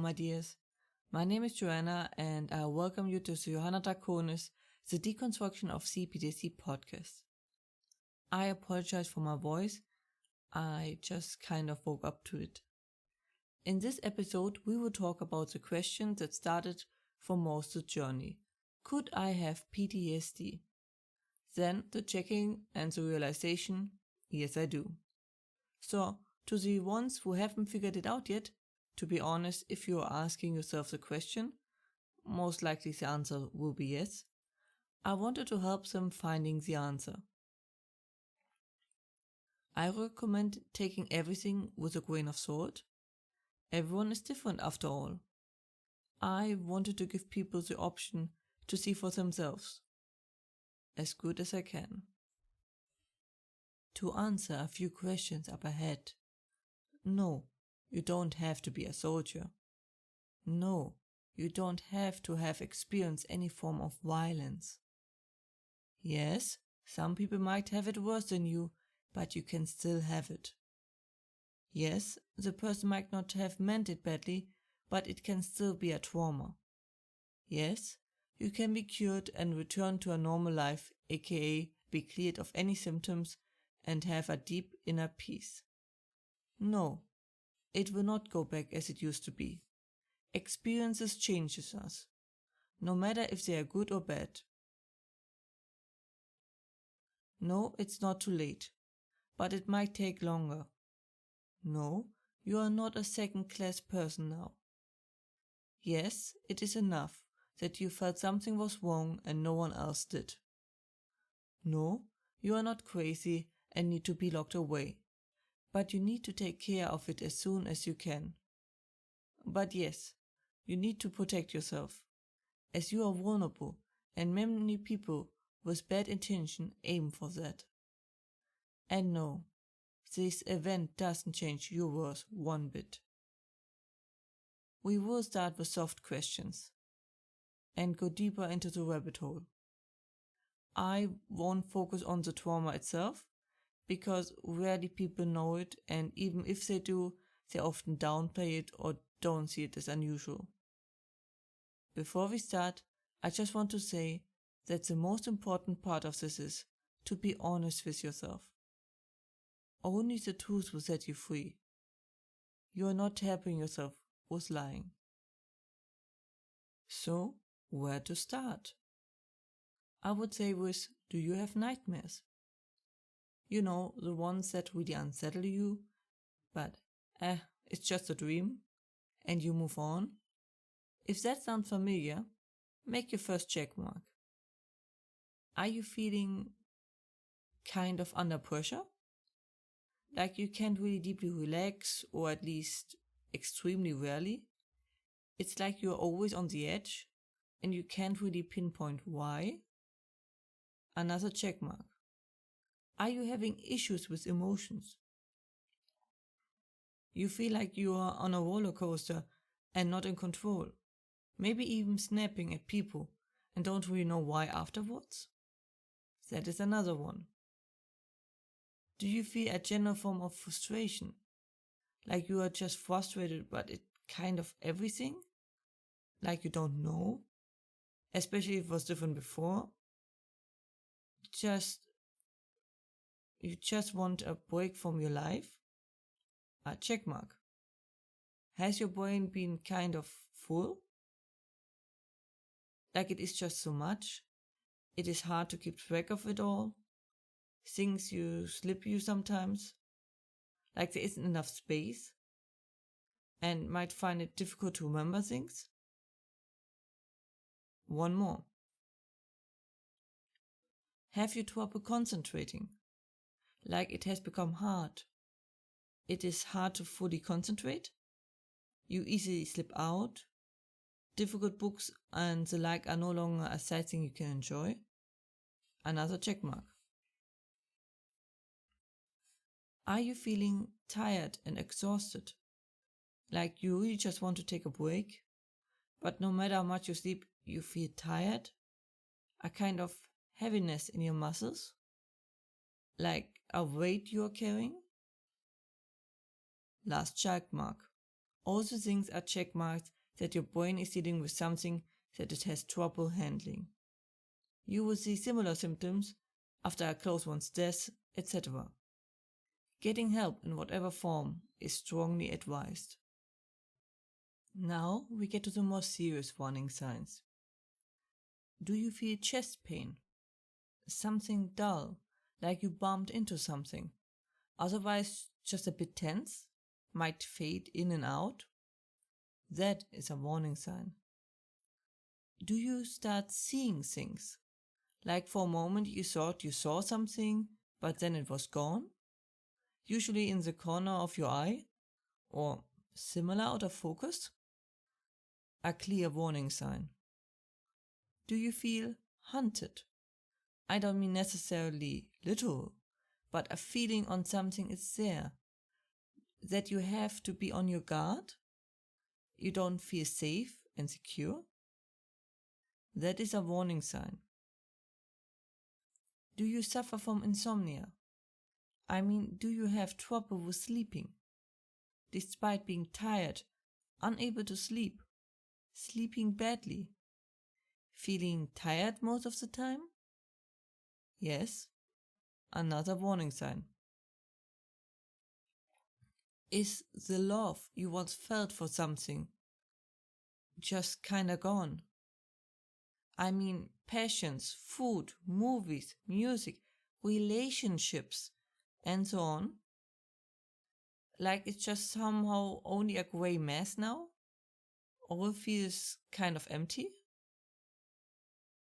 my dears. My name is Joanna, and I welcome you to Johanna Draconis, the Deconstruction of C-PTSD podcast. I apologize for my voice. I just kind of woke up to it. In this episode, we will talk about the question that started for most of the journey. Could I have PTSD? Then the checking and the realization, yes I do. So, to the ones who haven't figured it out yet, to be honest, if you are asking yourself the question, most likely the answer will be yes. I wanted to help them finding the answer. I recommend taking everything with a grain of salt. Everyone is different after all. I wanted to give people the option to see for themselves, as good as I can. To answer a few questions up ahead. No, you don't have to be a soldier. No, you don't have to have experienced any form of violence. Yes, some people might have it worse than you, but you can still have it. Yes, the person might not have meant it badly, but it can still be a trauma. Yes, you can be cured and return to a normal life, aka be cleared of any symptoms and have a deep inner peace. No, it will not go back as it used to be. Experiences changes us, no matter if they are good or bad. No, it's not too late, but it might take longer. No, you are not a second-class person now. Yes, it is enough that you felt something was wrong and no one else did. No, you are not crazy and need to be locked away, but you need to take care of it as soon as you can. But yes, you need to protect yourself, as you are vulnerable and many people with bad intention aim for that. And no, this event doesn't change your worth one bit. We will start with soft questions and go deeper into the rabbit hole. I won't focus on the trauma itself, because rarely people know it, and even if they do, they often downplay it or don't see it as unusual. Before we start, I just want to say that the most important part of this is to be honest with yourself. Only the truth will set you free. You are not helping yourself with lying. So, where to start? I would say with, do you have nightmares? You know, the ones that really unsettle you, but it's just a dream, and you move on. If that sounds familiar, make your first check mark. Are you feeling kind of under pressure? Like you can't really deeply relax, or at least extremely rarely? It's like you're always on the edge, and you can't really pinpoint why? Another check mark. Are you having issues with emotions? You feel like you are on a roller coaster and not in control, maybe even snapping at people and don't really know why afterwards? That is another one. Do you feel a general form of frustration? Like you are just frustrated but it kind of everything? Like you don't know? Especially if it was different before? You just want a break from your life? A check mark. Has your brain been kind of full? Like it is just so much? It is hard to keep track of it all? Things slip you sometimes? Like there isn't enough space? And might find it difficult to remember things? One more. Have you trouble concentrating? Like it has become hard. It is hard to fully concentrate? You easily slip out? Difficult books and the like are no longer a side thing you can enjoy? Another check mark. Are you feeling tired and exhausted? Like you really just want to take a break? But no matter how much you sleep, you feel tired? A kind of heaviness in your muscles? Like a weight you are carrying? Last check mark. All the things are check marks that your brain is dealing with something that it has trouble handling. You will see similar symptoms after a close one's death, etc. Getting help in whatever form is strongly advised. Now we get to the more serious warning signs. Do you feel chest pain? Something dull, like you bumped into something, otherwise just a bit tense, might fade in and out? That is a warning sign. Do you start seeing things? Like for a moment you thought you saw something, but then it was gone? Usually in the corner of your eye? Or similar out of focus? A clear warning sign. Do you feel hunted? I don't mean necessarily literal, but a feeling on something is there. That you have to be on your guard? You don't feel safe and secure? That is a warning sign. Do you suffer from insomnia? I mean, do you have trouble with sleeping? Despite being tired, unable to sleep, sleeping badly, feeling tired most of the time? Yes, another warning sign. Is the love you once felt for something just kinda gone? I mean, passions, food, movies, music, relationships, and so on. Like it's just somehow only a grey mass now? All feels kind of empty?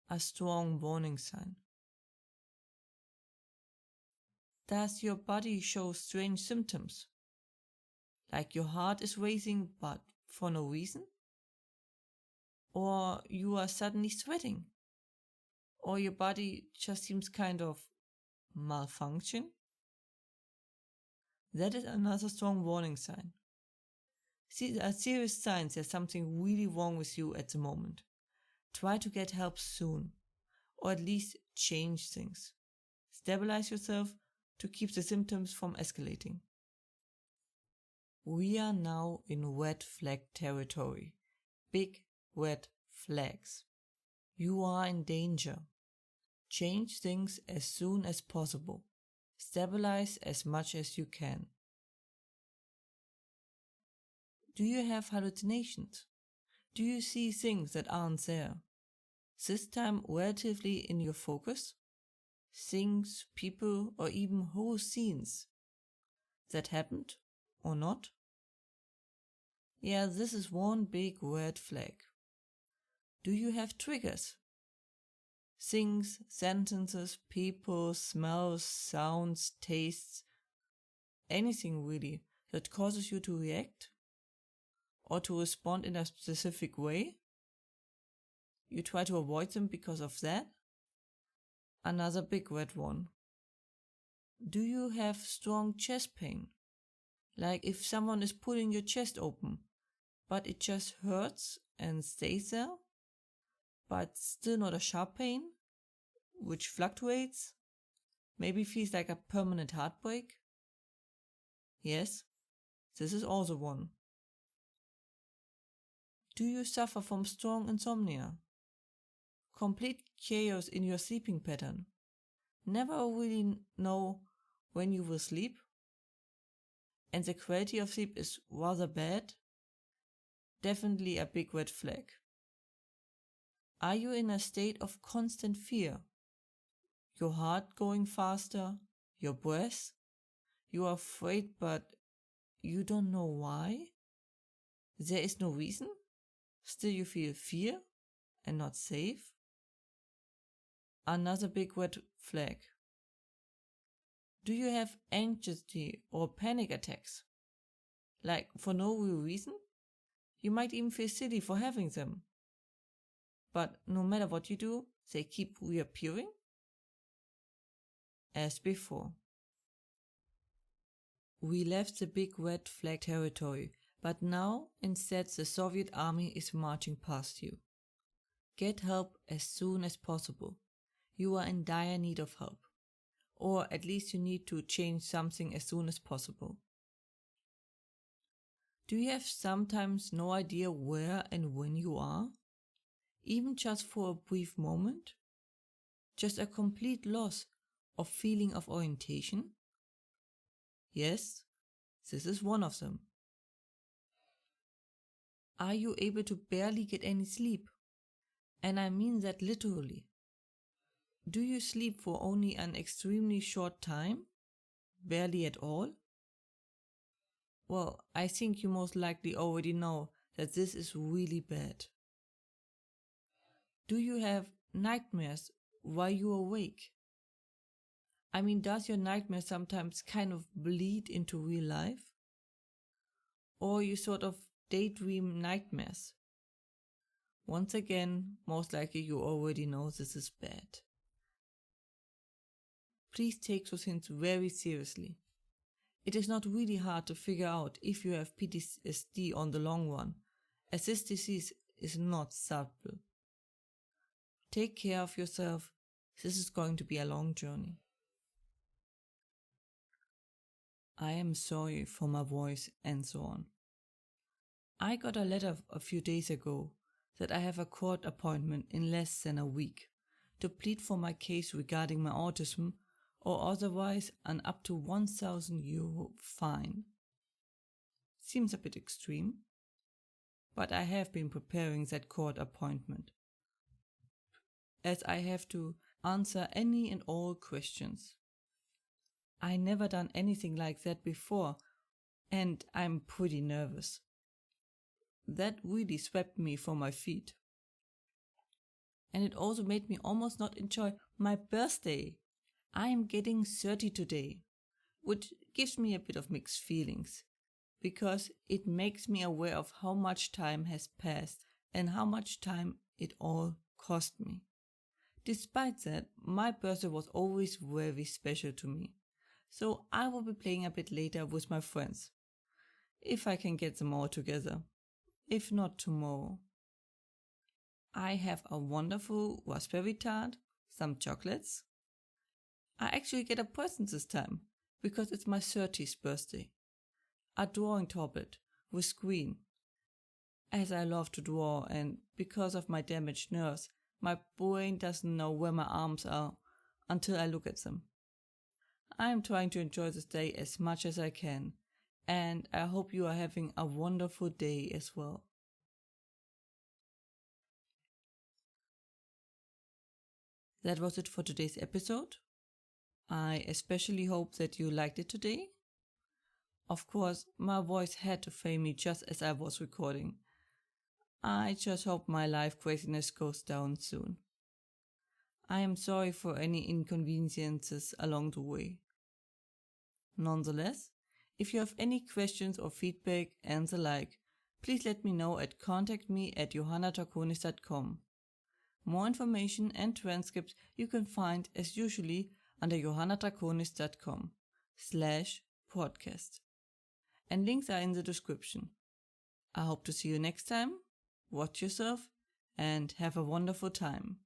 A strong warning sign. Does your body show strange symptoms? Like your heart is racing but for no reason? Or you are suddenly sweating? Or your body just seems kind of malfunction? That is another strong warning sign. These are serious signs there's something really wrong with you at the moment. Try to get help soon, or at least change things. Stabilize yourself to keep the symptoms from escalating. We are now in red flag territory. Big red flags. You are in danger. Change things as soon as possible. Stabilize as much as you can. Do you have hallucinations? Do you see things that aren't there? This time relatively in your focus? Things, people, or even whole scenes that happened or not? Yeah, this is one big red flag. Do you have triggers? Things, sentences, people, smells, sounds, tastes, anything really that causes you to react or to respond in a specific way? You try to avoid them because of that? Another big red one. Do you have strong chest pain? Like if someone is pulling your chest open, but it just hurts and stays there, but still not a sharp pain, which fluctuates, maybe feels like a permanent heartbreak? Yes, this is also one. Do you suffer from strong insomnia? Complete chaos in your sleeping pattern. Never really know when you will sleep? And the quality of sleep is rather bad? Definitely a big red flag. Are you in a state of constant fear? Your heart going faster? Your breath? You are afraid but you don't know why? There is no reason? Still you feel fear and not safe? Another big red flag. Do you have anxiety or panic attacks? Like for no real reason? You might even feel silly for having them. But no matter what you do, they keep reappearing? As before. We left the big red flag territory, but now instead the Soviet army is marching past you. Get help as soon as possible. You are in dire need of help. Or at least you need to change something as soon as possible. Do you have sometimes no idea where and when you are? Even just for a brief moment? Just a complete loss of feeling of orientation? Yes, this is one of them. Are you able to barely get any sleep? And I mean that literally. Do you sleep for only an extremely short time? Barely at all? Well, I think you most likely already know that this is really bad. Do you have nightmares while you're awake? I mean, does your nightmare sometimes kind of bleed into real life? Or you sort of daydream nightmares? Once again, most likely you already know this is bad. Please take those hints very seriously. It is not really hard to figure out if you have PTSD on the long run, as this disease is not subtle. Take care of yourself. This is going to be a long journey. I am sorry for my voice and so on. I got a letter a few days ago that I have a court appointment in less than a week to plead for my case regarding my autism or otherwise an up to €1,000 fine. Seems a bit extreme, but I have been preparing that court appointment, as I have to answer any and all questions. I never done anything like that before, and I'm pretty nervous. That really swept me from my feet. And it also made me almost not enjoy my birthday. I am getting 30 today, which gives me a bit of mixed feelings, because it makes me aware of how much time has passed and how much time it all cost me. Despite that, my birthday was always very special to me, so I will be playing a bit later with my friends, if I can get them all together, if not tomorrow. I have a wonderful raspberry tart, some chocolates. I actually get a present this time, because it's my 30th birthday. A drawing tablet with screen. As I love to draw, and because of my damaged nerves, my brain doesn't know where my arms are until I look at them. I am trying to enjoy this day as much as I can, and I hope you are having a wonderful day as well. That was it for today's episode. I especially hope that you liked it today. Of course, my voice had to fail me just as I was recording. I just hope my life craziness goes down soon. I am sorry for any inconveniences along the way. Nonetheless, if you have any questions or feedback and the like, please let me know at contactme@johannatakonis.com. More information and transcripts you can find as usually under johannatakonis.com/podcast. And links are in the description. I hope to see you next time. Watch yourself and have a wonderful time.